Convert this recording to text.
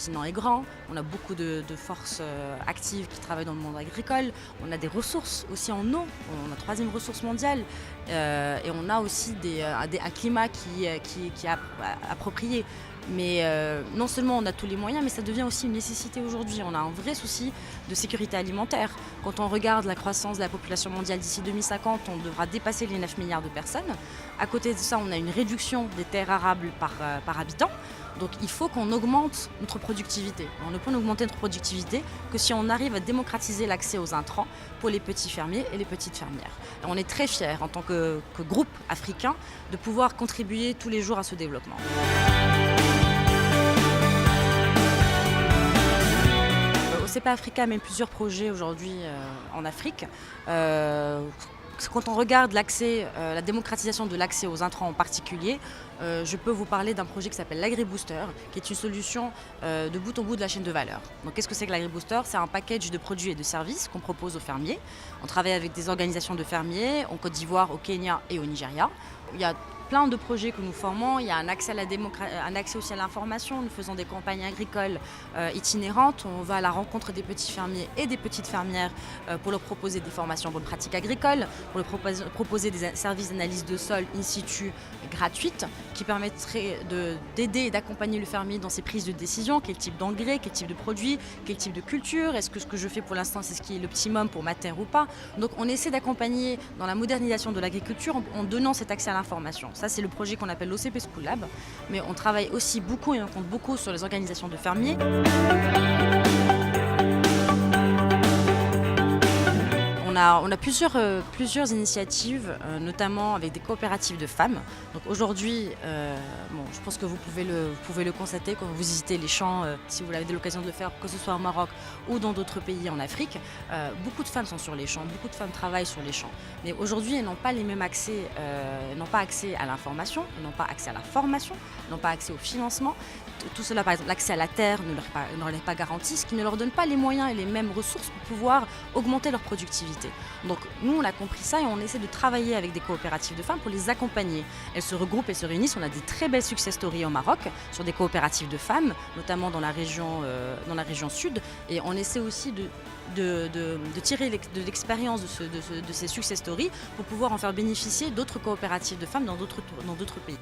continent est grand, on a beaucoup de forces actives qui travaillent dans le monde agricole, on a des ressources aussi en eau, on a la troisième ressource mondiale, et on a aussi un climat qui est approprié. Mais non seulement on a tous les moyens, mais ça devient aussi une nécessité aujourd'hui. On a un vrai souci de sécurité alimentaire. Quand on regarde la croissance de la population mondiale d'ici 2050, on devra dépasser les 9 milliards de personnes. À côté de ça, on a une réduction des terres arables par habitant. Donc il faut qu'on augmente notre productivité. On ne peut augmenter notre productivité que si on arrive à démocratiser l'accès aux intrants pour les petits fermiers et les petites fermières. Et on est très fiers en tant que groupe africain de pouvoir contribuer tous les jours à ce développement. CEPA Africa mène plusieurs projets aujourd'hui en Afrique. Quand on regarde la démocratisation de l'accès aux intrants en particulier, je peux vous parler d'un projet qui s'appelle l'AgriBooster, qui est une solution de bout en bout de la chaîne de valeur. Donc qu'est-ce que c'est que l'AgriBooster? C'est un package de produits et de services qu'on propose aux fermiers. On travaille avec des organisations de fermiers en Côte d'Ivoire, au Kenya et au Nigeria. Il y a plein de projets que nous formons. Il y a un accès aussi à l'information. Nous faisons des campagnes agricoles itinérantes. On va à la rencontre des petits fermiers et des petites fermières pour leur proposer des formations en bonnes pratiques agricoles, pour leur proposer des services d'analyse de sol in situ gratuites qui permettraient d'aider et d'accompagner le fermier dans ses prises de décision. Quel type d'engrais, quel type de produits, quel type de culture, est-ce que ce que je fais pour l'instant c'est ce qui est l'optimum pour ma terre ou pas. Donc on essaie d'accompagner dans la modernisation de l'agriculture en donnant cet accès à l'information. Ça, c'est le projet qu'on appelle l'OCP School Lab. Mais on travaille aussi beaucoup et on compte beaucoup sur les organisations de fermiers. On a plusieurs initiatives, notamment avec des coopératives de femmes. Donc aujourd'hui, je pense que vous pouvez le constater quand vous visitez les champs, si vous avez l'occasion de le faire, que ce soit au Maroc ou dans d'autres pays en Afrique. Beaucoup de femmes sont sur les champs, beaucoup de femmes travaillent sur les champs. Mais aujourd'hui, elles n'ont pas les mêmes accès, n'ont pas accès à l'information, elles n'ont pas accès à la formation, elles n'ont pas accès au financement. Tout cela, par exemple, l'accès à la terre ne leur est pas garanti, ce qui ne leur donne pas les moyens et les mêmes ressources pour pouvoir augmenter leur productivité. Donc nous, on a compris ça et on essaie de travailler avec des coopératives de femmes pour les accompagner. Elles se regroupent et se réunissent. On a des très belles success stories au Maroc sur des coopératives de femmes, notamment dans la région sud. Et on essaie aussi de tirer de l'expérience de ces success stories pour pouvoir en faire bénéficier d'autres coopératives de femmes dans d'autres pays.